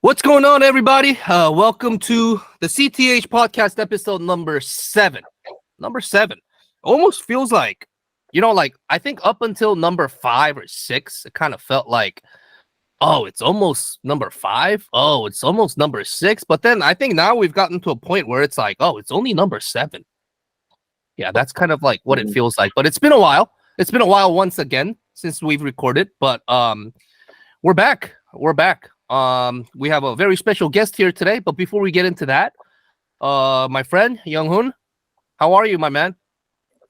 What's going on, everybody? Welcome to the CTH Podcast episode number 7. Number 7. Almost feels like, I think up until number 5 or 6, it kind of felt like, oh, it's almost number 5. Oh, it's almost number 6. But then I think now we've gotten to a point where it's like, oh, it's only number 7. Yeah, that's kind of like what it feels like. But it's been a while. It's been a while once again since we've recorded. But we're back. We're back. We have a very special guest here today, but before we get into that, my friend Young-hoon, how are you, my man?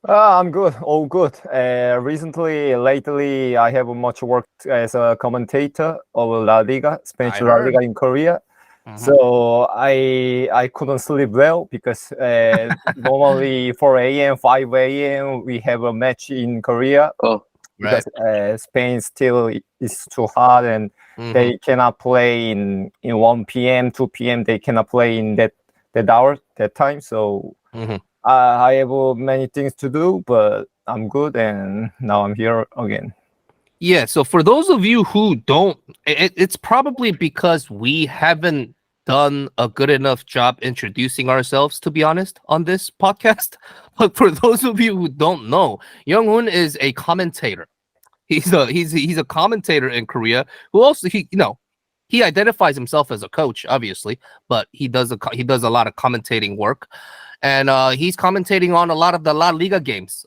I'm good, all good. Lately, I have much worked as a commentator of La Liga, Spanish La Liga in Korea. So I couldn't sleep well because normally 4 a.m., 5 a.m. we have a match in Korea. Because Spain still is too hot and they cannot play in 1 p.m., 2 p.m. They cannot play in that hour, that time. So I have many things to do, but I'm good. And now I'm here again. Yeah. So for those of you who don't, it's probably because we haven't done a good enough job introducing ourselves, to be honest, on this podcast. But for those of you who don't know, Young-hoon is a commentator. He's a commentator in Korea who also he identifies himself as a coach, obviously, but he does a lot of commentating work, and he's commentating on a lot of the La Liga games.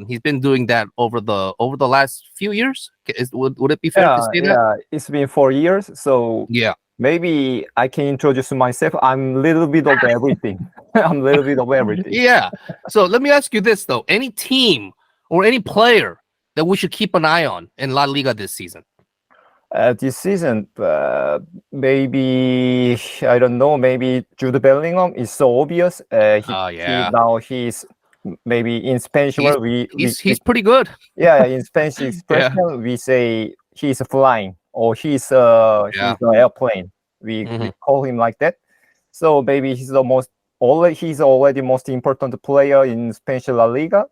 He's been doing that over the last few years. Would it be fair to say that? Yeah, it's been 4 years, so yeah. Maybe I can introduce myself. I'm a little bit of everything. I'm a little bit of everything. Yeah. So let me ask you this, though. Any team or any player that we should keep an eye on in La Liga this season? This season, maybe, I don't know, maybe Jude Bellingham is so obvious. He's maybe in Spanish word, he's pretty good. Yeah, in Spanish expression, we say he's flying or he's an airplane. We call him like that. So maybe he's already most important player in Spanish La Liga.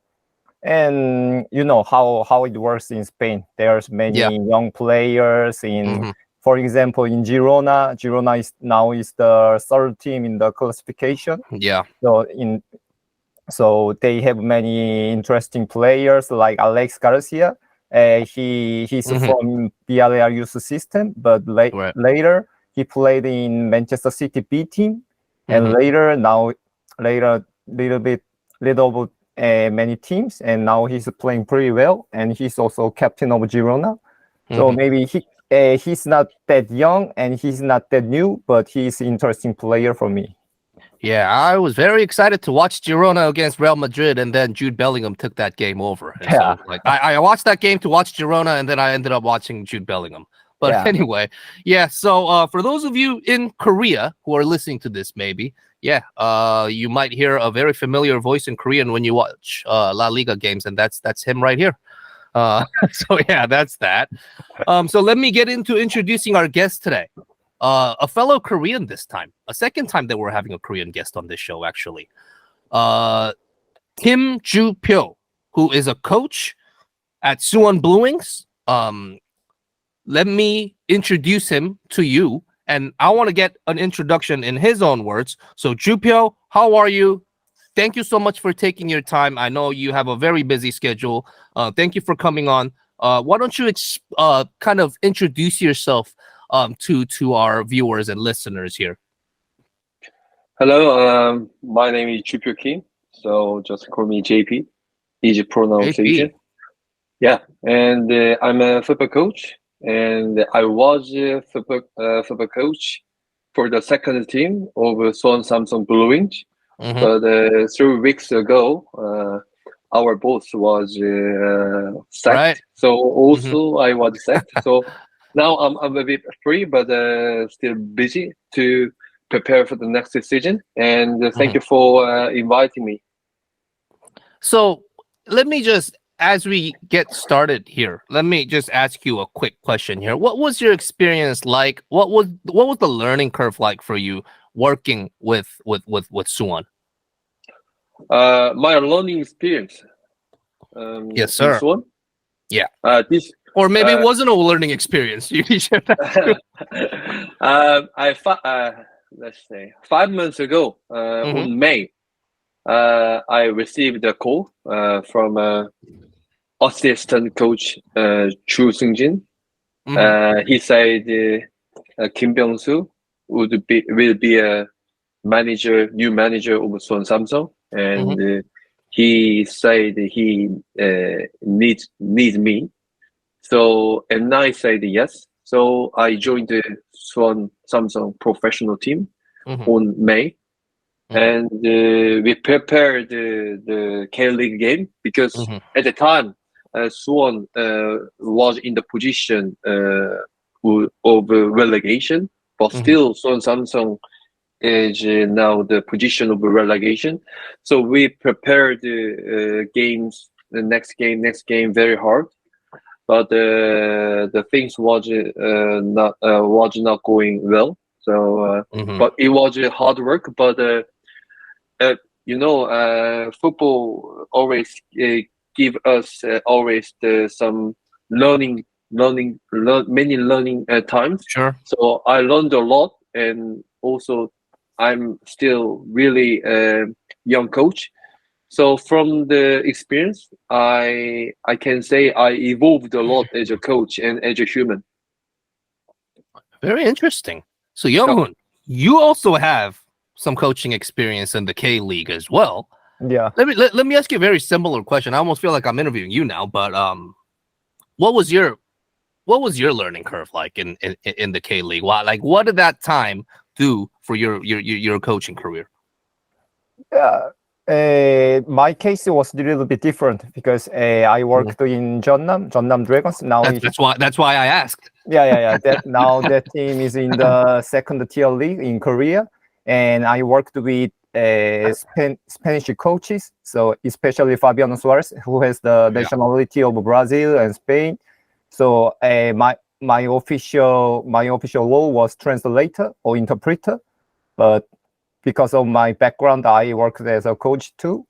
And you know how it works in Spain. There's many young players in, for example, in Girona. Girona is the third team in the classification. Yeah. So they have many interesting players like Alex Garcia. He's from Villarreal youth system, but later he played in Manchester City B team, and later many teams, and now he's playing pretty well, and he's also captain of Girona. So maybe he's not that young and he's not that new, but he's an interesting player for me. Yeah, I was very excited to watch Girona against Real Madrid, and then Jude Bellingham took that game over. And so, I watched that game to watch Girona, and then I ended up watching Jude Bellingham. But anyway, so for those of you in Korea who are listening to this, maybe, you might hear a very familiar voice in Korean when you watch La Liga games, and that's him right here. That's that. So let me get into introducing our guest today. A fellow Korean this time. A second time that we're having a Korean guest on this show, actually. Kim Ju-pyo, who is a coach at Suwon Bluewings. Let me introduce him to you, and I want to get an introduction in his own words. So, Ju-pyo, how are you? Thank you so much for taking your time. I know you have a very busy schedule. Thank you for coming on. Why don't you kind of introduce yourself to our viewers and listeners here? Hello, my name is Ju-pyo Kim, so just call me JP. Easy pronunciation. JP. Yeah, and I'm a football coach, and I was a football coach for the second team of Suwon Samsung Bluewings. But 3 weeks ago, our boss was sacked. Right. So also I was sacked. So now I'm a bit free, but still busy to prepare for the next season. And thank you for inviting me. So let me just, as we get started here, let me just ask you a quick question here. What was your experience like? What was the learning curve like for you working with Suwon? My learning experience. Yes, sir. Suwon? Yeah. Or maybe it wasn't a learning experience. You share that Let's say 5 months ago, on May, I received a call from assistant coach Chu Seung-jin. He said Kim Byung-soo will be a new manager of Suwon Samsung, and he said he needs me. So, and I said yes. So I joined the Suwon Samsung professional team on May, and we prepared the K-League game because at the time Suwon was in the position of relegation, but still Suwon Samsung is now the position of relegation. So we prepared the games, the next game very hard. But the things was not going well. So, but it was hard work. But football always give us always some many learning times. Sure. So I learned a lot, and also I'm still really a young coach. So from the experience, I can say I evolved a lot as a coach and as a human. Very interesting. So Young-hoon, you also have some coaching experience in the K-League as well. Yeah. Let me ask you a very similar question. I almost feel like I'm interviewing you now, but what was your learning curve like in the K-League? What did that time do for your coaching career? Yeah. My case was a little bit different because I worked in Jeonnam Dragons. Now that's why I asked. Yeah. Now that team is in the second tier league in Korea, and I worked with Spanish coaches. So especially Fabiano Suarez, who has the nationality of Brazil and Spain. So my official role was translator or interpreter, but because of my background, I worked as a coach too.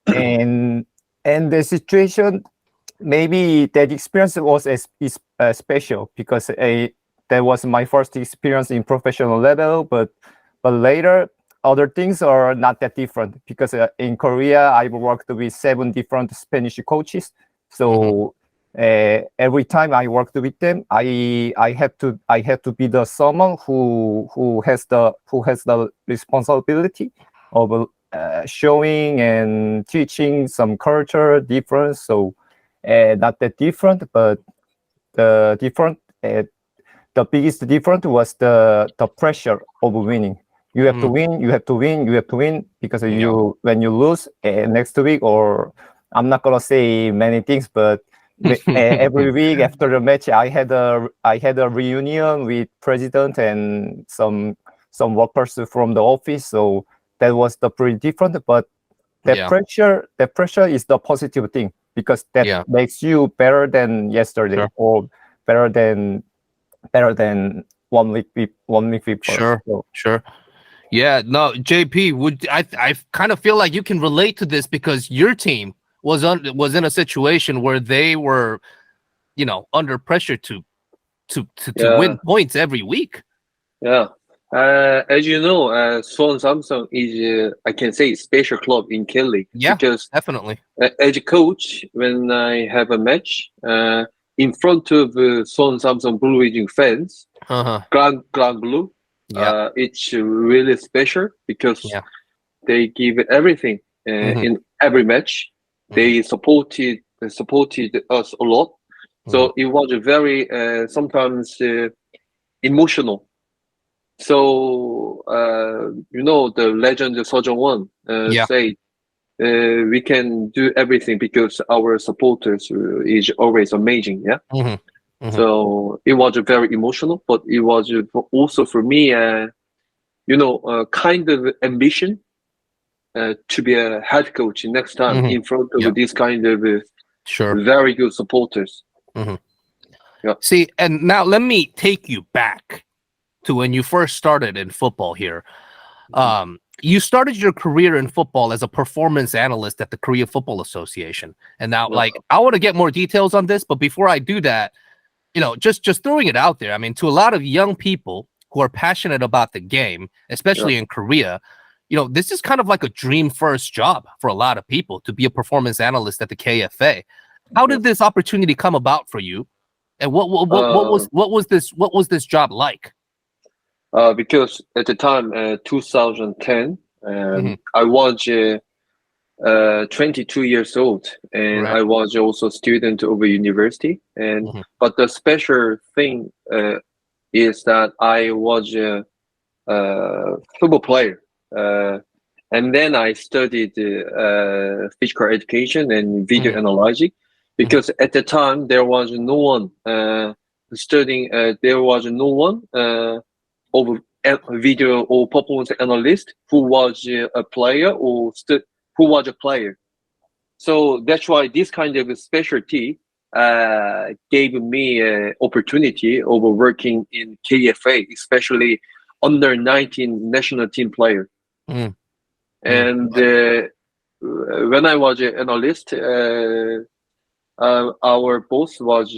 And the situation, maybe that experience was special because that was my first experience in professional level. But later, other things are not that different because in Korea, I worked with 7 different Spanish coaches. So every time I worked with them, I had to be the someone who has the responsibility of showing and teaching some culture difference. So not that different, but the biggest difference was the pressure of winning. You have to win because when you lose next week, or I'm not gonna say many things, but every week after the match, I had a reunion with president and some workers from the office. So that was the pretty different. But that pressure is the positive thing because that makes you better than yesterday or better than 1 week before. Sure. Yeah, no, JP, I kind of feel like you can relate to this because your team was in a situation where they were, under pressure to win points every week. Yeah. As you know, Suwon Samsung is, I can say, special club in K-League. Yeah, because definitely. As a coach, when I have a match in front of Suwon Samsung Bluewings fans, Grand Blue, it's really special because they give everything in every match. They supported us a lot, so it was a very sometimes emotional. So the legend Seo Jung-won say we can do everything because our supporters is always amazing. Yeah. So it was very emotional, but it was also for me, kind of ambition to be a head coach next time in front of this kind of very good supporters. Yeah. See, and now let me take you back to when you first started in football here. you started your career in football as a performance analyst at the Korea Football Association. And now, like, I want to get more details on this, but before I do that, just throwing it out there. I mean, to a lot of young people who are passionate about the game, especially in Korea, this is kind of like a dream first job for a lot of people to be a performance analyst at the KFA. How did this opportunity come about for you? And what was this job like? Because at the time, 2010, I was 22 years old, and I was also a student of a university. And but the special thing is that I was a football player, and then I studied physical education and video analysis. Because at the time there was no one studying. There was no one of video or performance analyst who was a player or who was a player. So that's why this kind of specialty gave me an opportunity of working in KFA, especially under 19 national team player. And when I was an analyst, our boss was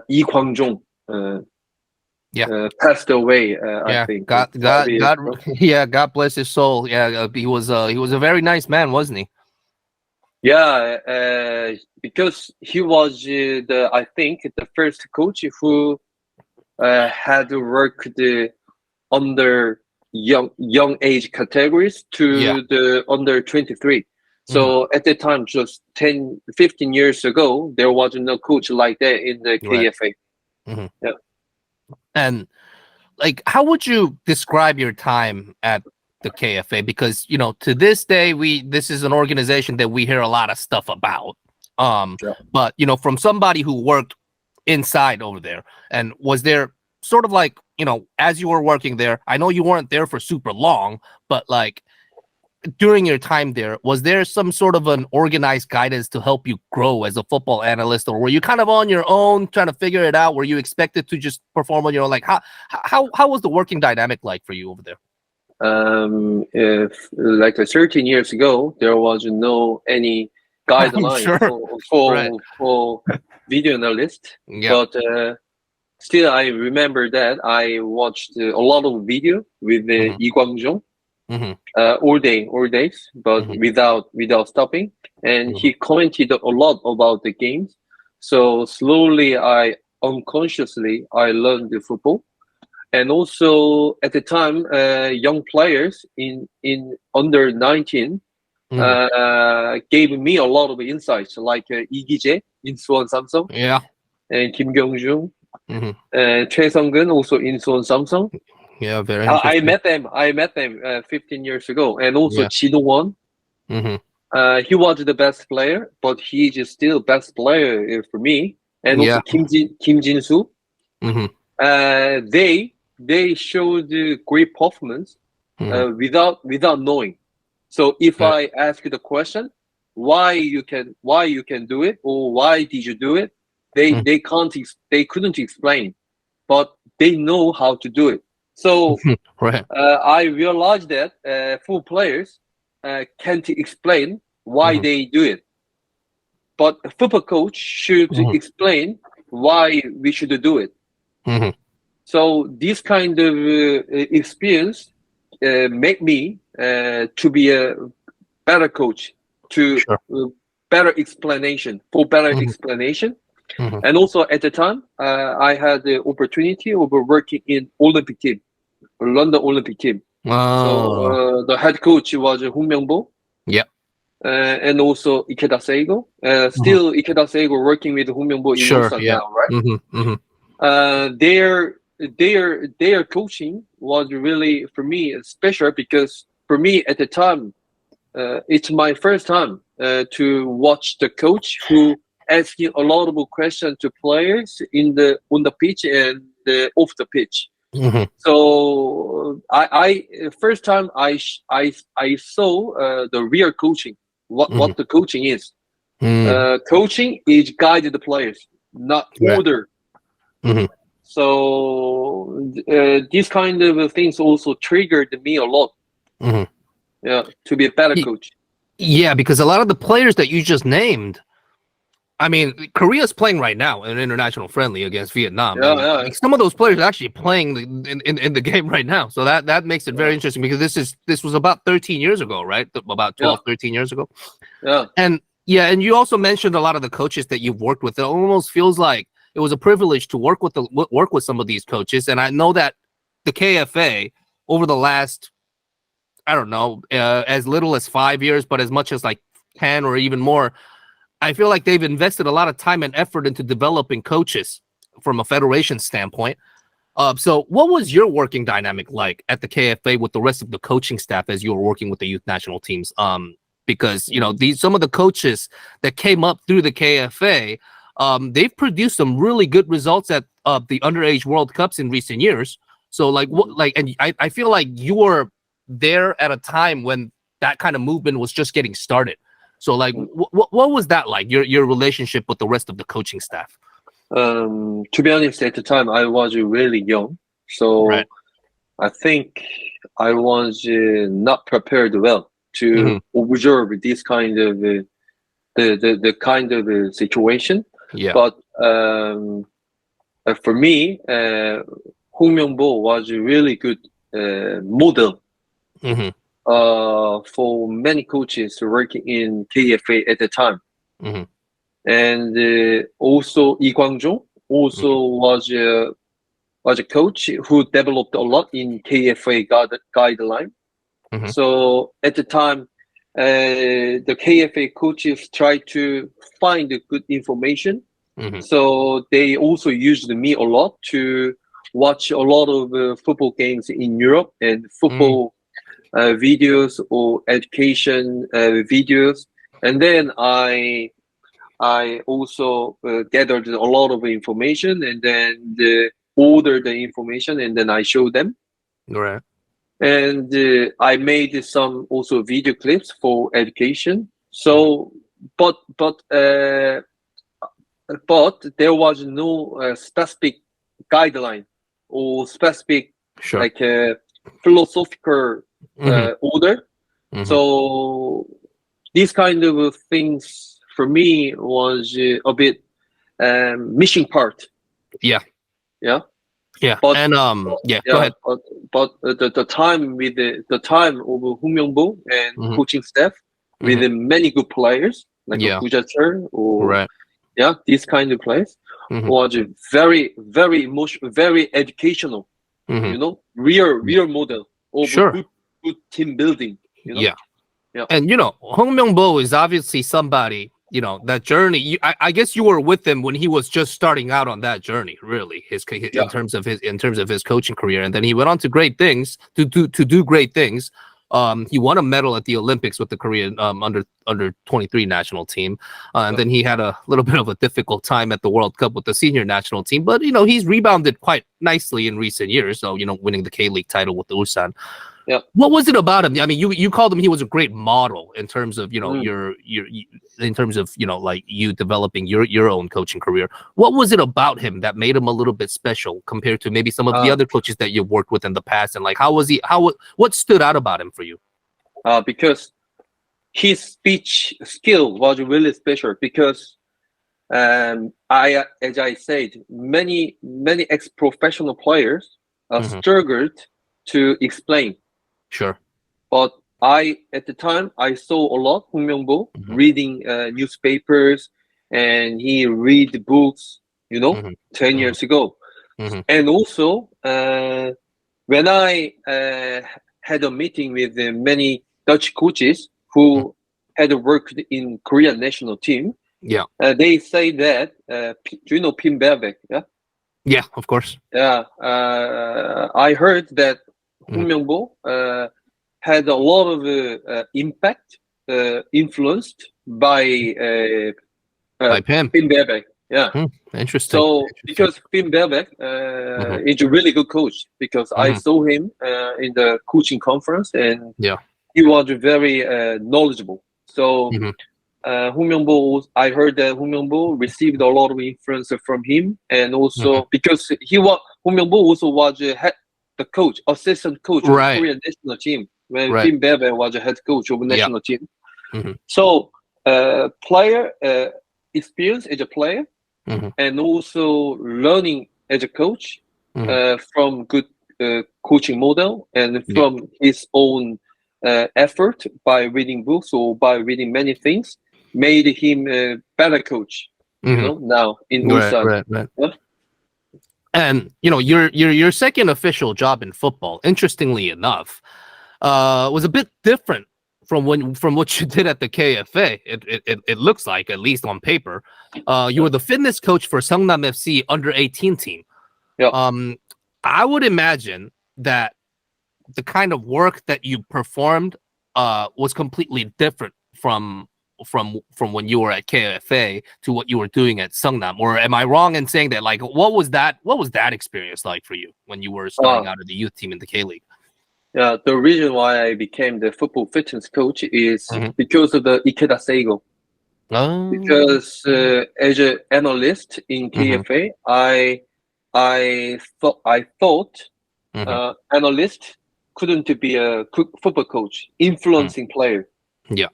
Lee Kwang-jong. Passed away. I think. God bless his soul. Yeah, he was a very nice man, wasn't he? Yeah, because he was I think the first coach who had worked under young age categories to the under 23. So at the time, just 10, 15 years ago, there was no coach like that in the KFA. Yeah. And like, how would you describe your time at the KFA? Because, to this day, this is an organization that we hear a lot of stuff about. But, from somebody who worked inside over there, and was there sort of like, as you were working there, I know you weren't there for super long, but like, during your time there, was there some sort of an organized guidance to help you grow as a football analyst, or were you kind of on your own trying to figure it out? Were you expected to just perform on your own? Like, how was the working dynamic like for you over there? If like 13 years ago, there was no any guideline for video analyst, but still I remember that I watched a lot of video with Lee Kwang-jong. All days, but without stopping, and he commented a lot about the games. So slowly, unconsciously, I learned the football, and also at the time, young players in under 19 gave me a lot of insights, like Lee Gi-jae in Suwon Samsung, and Kim Kyung-jung, Choi Sung-geun also in Suwon Samsung. Yeah, very interesting. I met them 15 years ago, and also Ji Dong-won. He was the best player, but he is still best player for me. And also Kim Jin-soo. They showed great performance without knowing. So if I ask the question, why you can do it, or why did you do it, they couldn't explain, but they know how to do it. So I realized that full players can't explain why they do it, but a football coach should explain why we should do it. So this kind of experience made me to be a better coach, to better explanation. And also at the time, I had the opportunity of working in Olympic team, London Olympic team. So the head coach was Hong Myung-bo. And also Ikeda Seigo. Still Ikeda Seigo working with Hong Myung-bo in Ulsan now, right? Their coaching was really, for me, special, because for me at the time, it's my first time to watch the coach who asking a lot of questions to players on the pitch and off the pitch. So I first time I saw the real coaching, what the coaching is. Coaching is guide the players, not order. So these kind of things also triggered me a lot. Yeah, to be a better coach. Yeah, because a lot of the players that you just named, I mean, Korea's playing right now in an international friendly against Vietnam. Yeah, And like, some of those players are actually playing in the game right now. So that makes it very interesting because this was about 13 years ago, right? About 12, 13 years ago. Yeah. And you also mentioned a lot of the coaches that you've worked with. It almost feels like it was a privilege to work with some of these coaches. And I know that the KFA over the last, I don't know, as little as 5 years, but as much as like 10 or even more, I feel like they've invested a lot of time and effort into developing coaches from a federation standpoint. So what was your working dynamic like at the KFA with the rest of the coaching staff as you were working with the youth national teams? Because, you know, some of the coaches that came up through the KFA, they've produced some really good results at the underage World Cups in recent years. So and I feel like you were there at a time when that kind of movement was just getting started. So like, what was that like, your relationship with the rest of the coaching staff? To be honest, at the time I was really young, so I think I was not prepared well to observe this kind of the kind of situation. Yeah. But for me, Hong Myung-bo was a really good model for many coaches working in KFA at the time. And also Lee Kwang-jong also was a coach who developed a lot in KFA guideline. So at the time, the KFA coaches tried to find the good information. So they also used me a lot to watch a lot of football games in Europe and football videos or education videos. And then I also gathered a lot of information and then ordered the information and then I showed them. Right. And I made some also video clips for education. So, but there was no specific guideline or specific like philosophical order. So these kind of things for me was a bit missing part. Yeah. But, go ahead. But the time with the time of Hong Myung-bo and coaching staff with many good players like Gujater or these kind of players was very very emotional, very educational. You know, real model of good team building. You know? Yeah. And you know, Hong Myung-bo is obviously somebody. You know, that journey. I guess you were with him when he was just starting out on that journey. Really, in terms of his coaching career, and then he went on to great things to do great things. He won a medal at the Olympics with the Korean under 23 national team, and then he had a little bit of a difficult time at the World Cup with the senior national team. But you know, he's rebounded quite nicely in recent years. So you know, winning the K-League title with the Ulsan. Yeah. What was it about him? I mean, you called him. He was a great model in terms of in terms of like you developing your own coaching career. What was it about him that made him a little bit special compared to maybe some of the other coaches that you've worked with in the past? And like, what stood out about him for you? Because his speech skill was really special. Because as I said, many ex-professional players struggled to explain. Sure. But at the time, I saw a lot Hong Myung-bo reading newspapers, and he read books, 10 years ago. And also, when I had a meeting with many Dutch coaches who had worked in Korean national team, they say that, do you know Pim Berbeck? Yeah. Yeah, of course. Yeah. I heard that Hong Myung-bo had a lot of impact, influenced by Pim Berbeck. Yeah. Interesting. So because Pim Berbeck is a really good coach, because I saw him in the coaching conference, and he was very knowledgeable. So Hong Myung-bo, I heard that Hong Myung-bo received a lot of influence from him, and also because Hong Myung-bo also was the coach, assistant coach of the Korean national team when Kim Bebe was a head coach of a national team. Mm-hmm. So player experience as a player and also learning as a coach from good coaching model and from his own effort by reading books or by reading many things made him a better coach. You know, now in Ulsan. Right. Yeah? And you know, your second official job in football, interestingly enough, was a bit different from what you did at the KFA. It looks like, at least on paper, you were the fitness coach for Seongnam FC under-18 team. Yeah. I would imagine that the kind of work that you performed was completely different from when you were at KFA to what you were doing at Seongnam. Or am I wrong in saying that? Like, what was that experience like for you when you were starting out of the youth team in the K-League? Yeah, the reason why I became the football fitness coach is because of the Ikeda Seigo. Because as an analyst in KFA, I thought analyst couldn't be a football coach, influencing player. Yeah.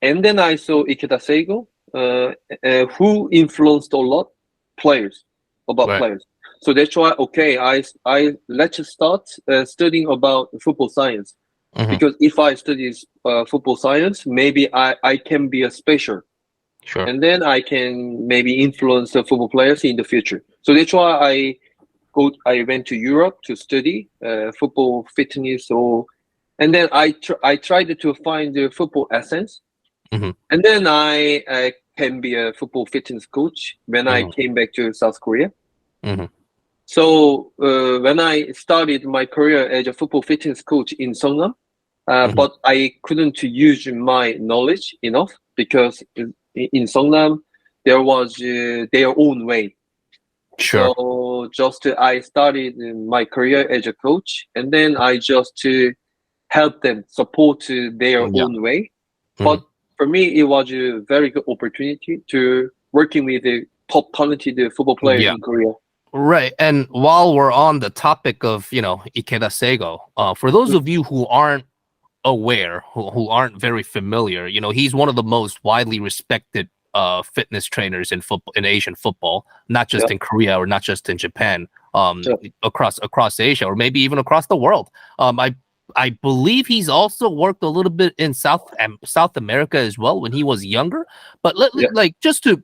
And then I saw Ikeda Seigo, who influenced a lot players. So that's why, I let's start studying about football science. Because if I study football science, maybe I can be a special. Sure. And then I can maybe influence the football players in the future. So that's why I went to Europe to study football fitness. And then I tried to find the football essence. And then I can be a football fitness coach when I came back to South Korea. So when I started my career as a football fitness coach in Seongnam, but I couldn't use my knowledge enough because in Seongnam there was their own way. Sure. So just I started my career as a coach, and then I just help them support their own way. But for me, it was a very good opportunity to working with the top talented football players in Korea. Right. And while we're on the topic of, Ikeda Seigo, for those of you who aren't aware, who aren't very familiar, he's one of the most widely respected fitness trainers in Asian football, not just in Korea or not just in Japan, across Asia or maybe even across the world. I believe he's also worked a little bit in South America as well when he was younger. But just to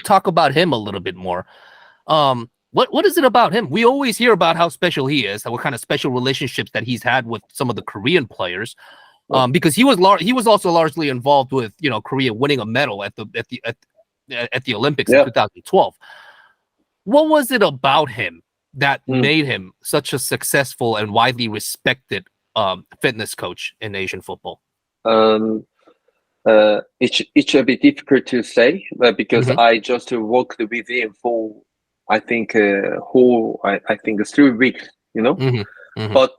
talk about him a little bit more. What is it about him? We always hear about how special he is, what kind of special relationships that he's had with some of the Korean players. Because he was also largely involved with Korea winning a medal at the Olympics in 2012. What was it about him that made him such a successful and widely respected fitness coach in Asian football? It's a bit difficult to say because I just worked with him for I think 3 weeks, But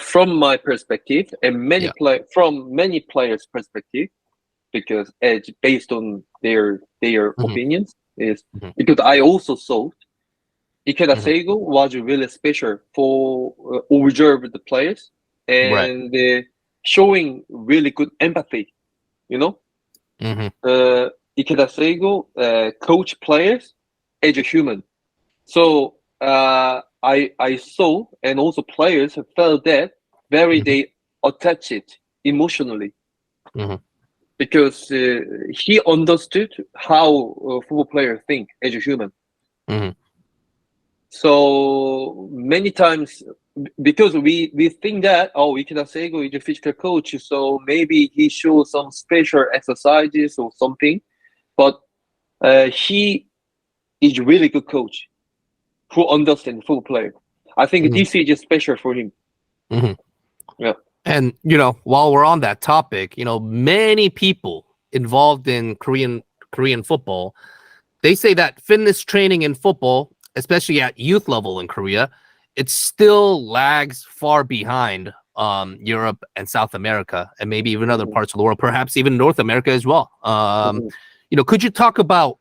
from my perspective and from many players' perspective, because based on their opinions, is because I also saw Ikeda Seigo was really special for observe the players and showing really good empathy. Ikeda Seigo coach players as a human. So I saw, and also players felt that they attached emotionally because he understood how football players think as a human. So many times, because we think that Ikeda Seigo is a physical coach, so maybe he shows some special exercises or something, but he is a really good coach who understands football player. I think this is special for him. Yeah. And while we're on that topic, many people involved in Korean football, they say that fitness training in football, especially at youth level in Korea, it still lags far behind Europe and South America, and maybe even other parts of the world, perhaps even North America as well. Could you talk about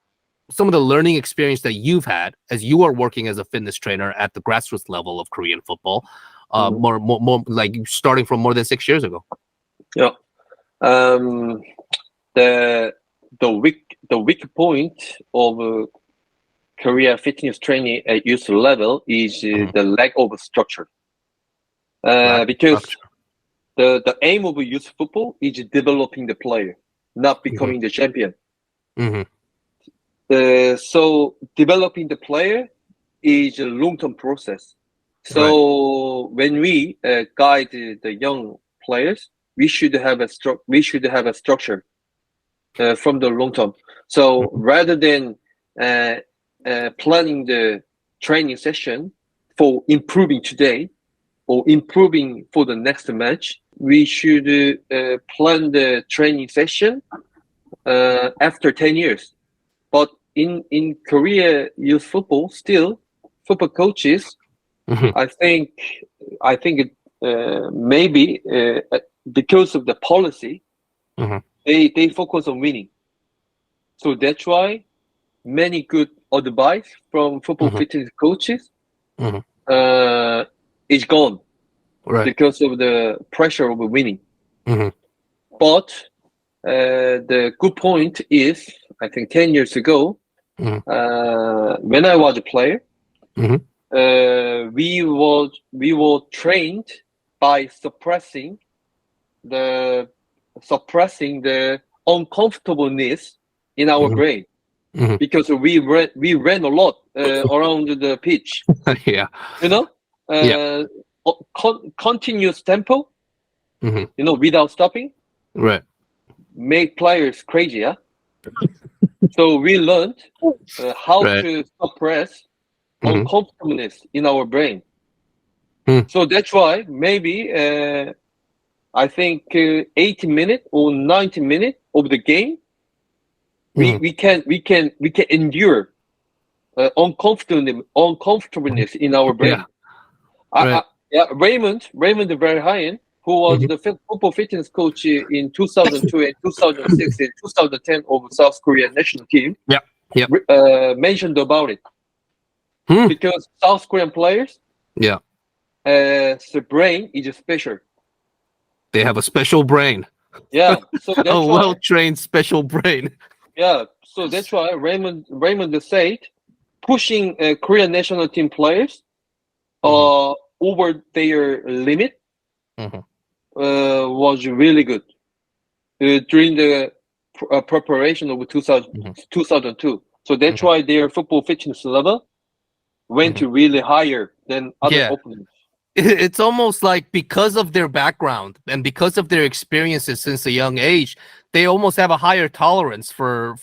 some of the learning experience that you've had as you are working as a fitness trainer at the grassroots level of Korean football? more like starting from more than 6 years ago? Yeah. The weak point of Korea fitness training at youth level is the lack of structure. Because the aim of youth football is developing the player, not becoming the champion. So developing the player is a long-term process. So when we guide the young players, we should have a structure from the long term. So rather than planning the training session for improving today or improving for the next match, we should plan the training session after 10 years. But in Korea youth football, still football coaches, I think maybe because of the policy, they focus on winning. So that's why many good advice from football fitness coaches is gone because of the pressure of winning. But the good point is, I think 10 years ago, when I was a player, we were trained by suppressing the uncomfortableness in our brain, because we ran a lot around the pitch. Continuous tempo, without stopping, make players crazy. So we learned how to suppress uncomfortableness in our brain. So that's why maybe I think 80 minutes or 90 minutes of the game, we can endure uncomfortableness in our brain. Raymond Verheyen, who was the football fitness coach in 2002 and 2006 and 2010 of South Korea national team, mentioned about it. Because South Korean players, the brain is special. They have a special brain. Yeah, so that's a well-trained special brain. Yeah, so that's why Raymond said pushing Korean national team players over their limit was really good during the preparation of 2002. So that's why their football fitness level went really higher than other opponents. It's almost like because of their background and because of their experiences since a young age, they almost have a higher tolerance for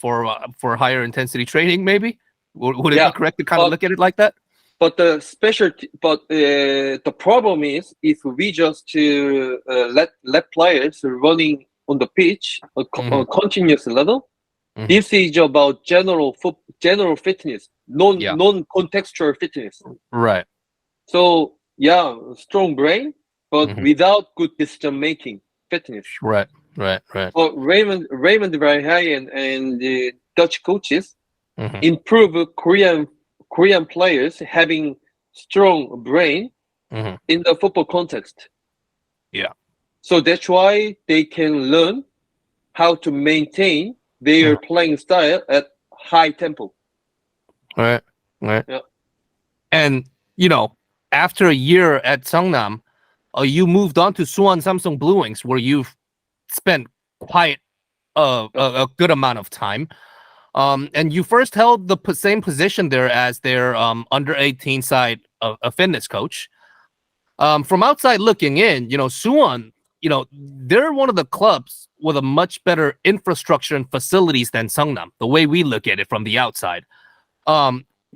higher intensity training. Maybe would it be correct to kind of look at it like that? But the problem is if we just let players running on the pitch on continuous level, this is about general fitness, non-contextual fitness. Right. So strong brain, but without good decision making fitness. Right. So Raymond Verheyen and the Dutch coaches improve Korean players having strong brain in the football context. Yeah. So that's why they can learn how to maintain their playing style at high tempo. Right. Yeah. And after a year at Seongnam, you moved on to Suwon Samsung Bluewings, where you've spent quite a good amount of time. And you first held the same position there as their under 18 side a fitness coach. From outside looking in, Suwon, they're one of the clubs with a much better infrastructure and facilities than Seongnam, the way we look at it from the outside.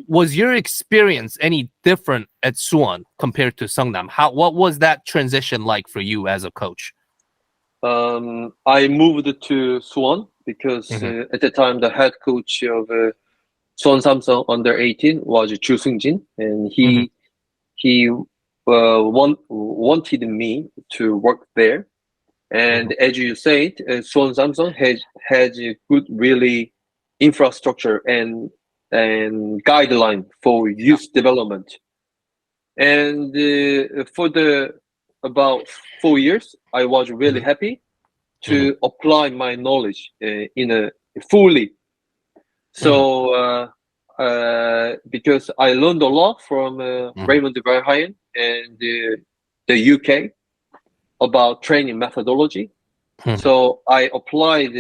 Was your experience any different at Suwon compared to Seongnam? What was that transition like for you as a coach? I moved to Suwon because at the time the head coach of Suwon Samsung under 18 was Ju Seung-jin, and he wanted me to work there. And as you said, Suwon Samsung has a good really infrastructure and guideline for youth development. And for the about 4 years, I was really happy to apply my knowledge in a fully. So because I learned a lot from Raymond Verheyen and the UK about training methodology. So I applied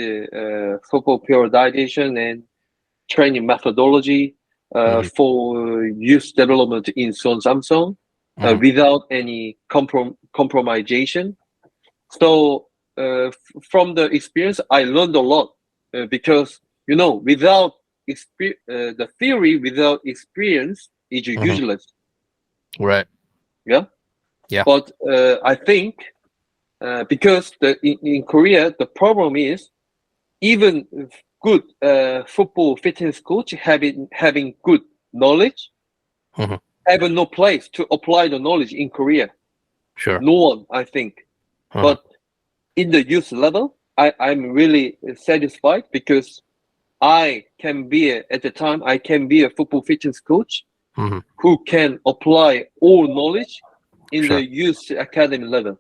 football periodization and training methodology for youth development in Suwon Samsung without any compromisation. So from the experience, I learned a lot because without the theory without experience is useless. Right. Yeah. Yeah. But I think because in Korea the problem is even good football fitness coach having good knowledge have no place to apply the knowledge in Korea. Sure. No one, I think. But in the youth level, I'm really satisfied because I can be at the time I can be a football fitness coach who can apply all knowledge in the youth academy level.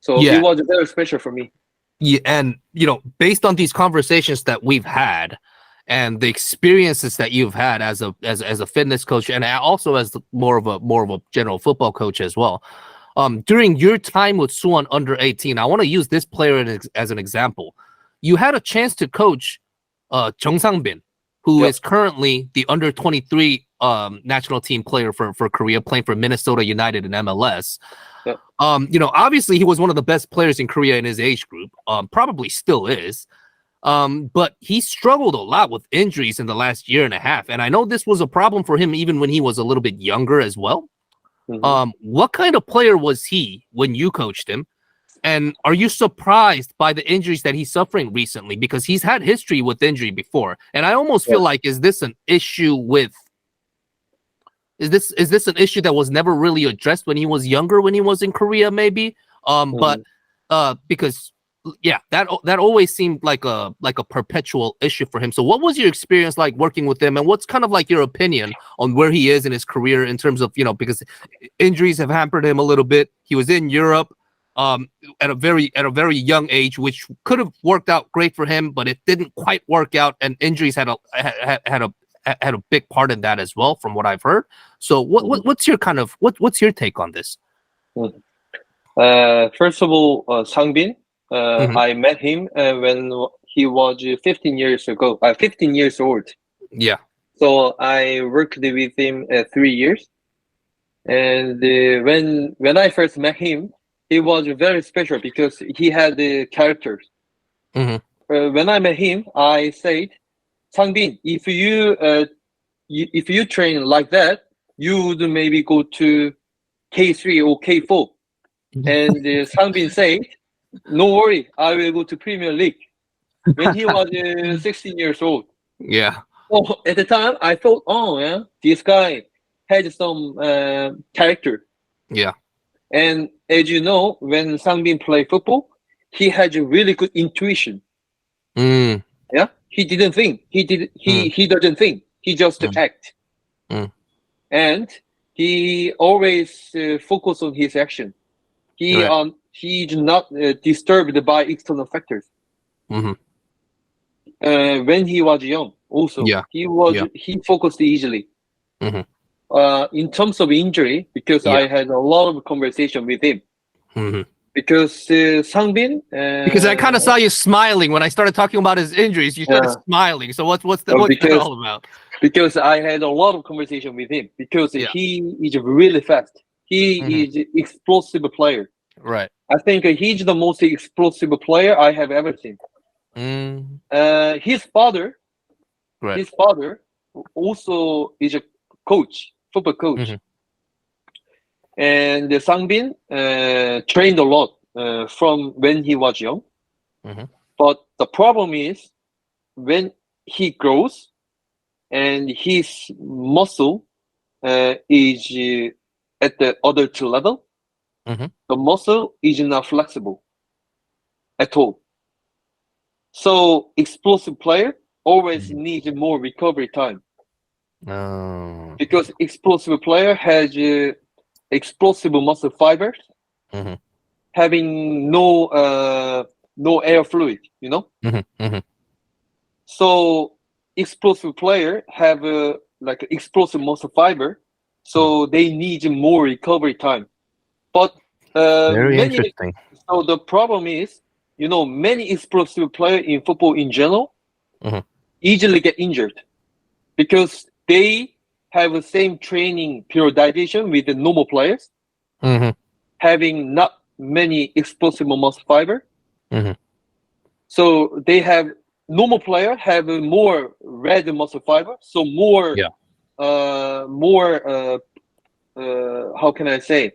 So it was very special for me. Yeah, and based on these conversations that we've had, and the experiences that you've had as a fitness coach, and also as more of a general football coach as well. During your time with Suwon under 18, I want to use this player as an example. You had a chance to coach Jung Sang-bin, who is currently the under 23 national team player for Korea, playing for Minnesota United in MLS. Obviously he was one of the best players in Korea in his age group, probably still is. But he struggled a lot with injuries in the last year and a half. And I know this was a problem for him even when he was a little bit younger as well. What kind of player was he when you coached him? And are you surprised by the injuries that he's suffering recently? Because he's had history with injury before. And I almost feel like, is this an issue an issue that was never really addressed when he was younger, when he was in Korea, maybe? But because that always seemed like a perpetual issue for him. So what was your experience like working with him, and what's kind of like your opinion on where he is in his career in terms of, because injuries have hampered him a little bit. He was in Europe at a very young age, which could have worked out great for him, but it didn't quite work out, and injuries had a big part in that as well, from what I've heard. So what's your what's your take on this? First of all, Sang-bin, I met him when he was 15 years old. Yeah. So I worked with him 3 years. And when I first met him, he was very special because he had the characters. When I met him, I said, Sang-bin, if you train like that, you would maybe go to K3 or K4. And Sang-bin said, no worry, I will go to Premier League. When he was 16 years old. Yeah. So at the time, I thought, this guy had some character. Yeah. And as you know, when Sang-bin played football, he had a really good intuition. Yeah, he didn't think. He doesn't think. He just act. And he always focus on his action. He's not disturbed by external factors. When he was young, also he focused easily. In terms of injury, because I had a lot of conversation with him. Because Sang-bin, because I kind of saw you smiling when I started talking about his injuries. You started smiling. So what's that all about? Because I had a lot of conversation with him. Because he is really fast. He is explosive player. Right. I think he's the most explosive player I have ever seen. His father also is a coach, football coach. And Sang-bin trained a lot from when he was young. But the problem is when he grows and his muscle is at the adult level, the muscle is not flexible at all. So explosive player always needs more recovery time. Because explosive player has explosive muscle fibers, having no air fluid, you know. So explosive player have like explosive muscle fiber, so they need more recovery time. But Very many, interesting. so the problem is, you know, many explosive players in football in general easily get injured because they have the same training periodization with the normal players, having not many explosive muscle fiber. So they have normal player have more red muscle fiber, so more how can I say,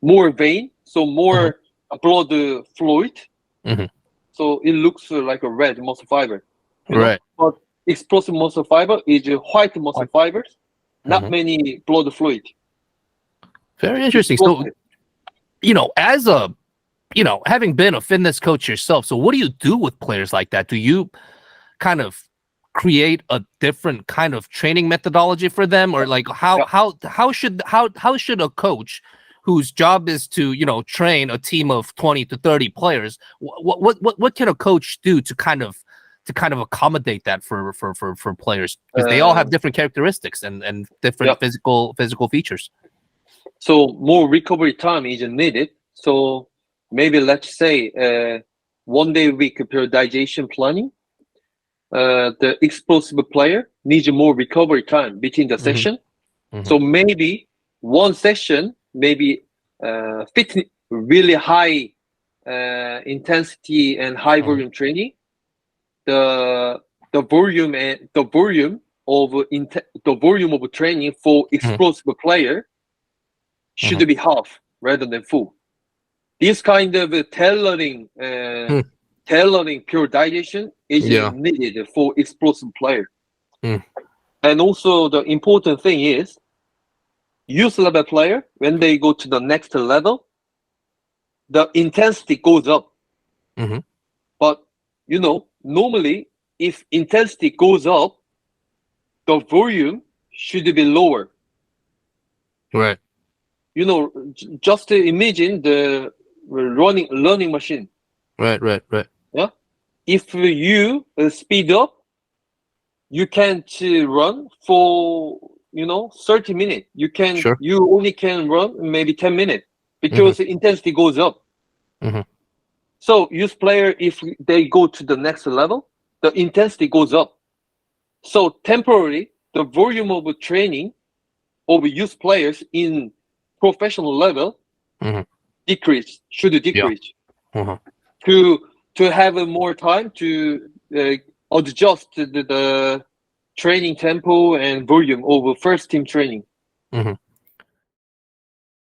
more vein, so more blood fluid. So it looks like a red muscle fiber, you know? But explosive muscle fiber is white muscle fibers, not many blood fluid. Very interesting. So, you know, as a, you know, having been a fitness coach yourself, so what do you do with players like that? Do you kind of create a different kind of training methodology for them, or like how should a coach whose job is to, you know, train a team of 20 to 30 players, what can a coach do to kind of accommodate that for players, because they all have different characteristics and different physical features? So more recovery time is needed. So maybe let's say 1 day a week periodization planning. The explosive player needs more recovery time between the session. So maybe one session, maybe fit really high intensity and high volume training. The volume of training for explosive player should be half rather than full. This kind of tailoring periodization is needed for explosive player. And also the important thing is, youth level player, when they go to the next level, the intensity goes up. But you know, normally if intensity goes up, the volume should be lower. Right. You know, just imagine the learning machine. Right. Yeah. If you speed up, you can't run for, you know, 30 minutes. You only can run maybe 10 minutes because the intensity goes up. So youth player, if they go to the next level, the intensity goes up. So temporarily, the volume of training of youth players in professional level should decrease to have more time to adjust the training tempo and volume over first team training.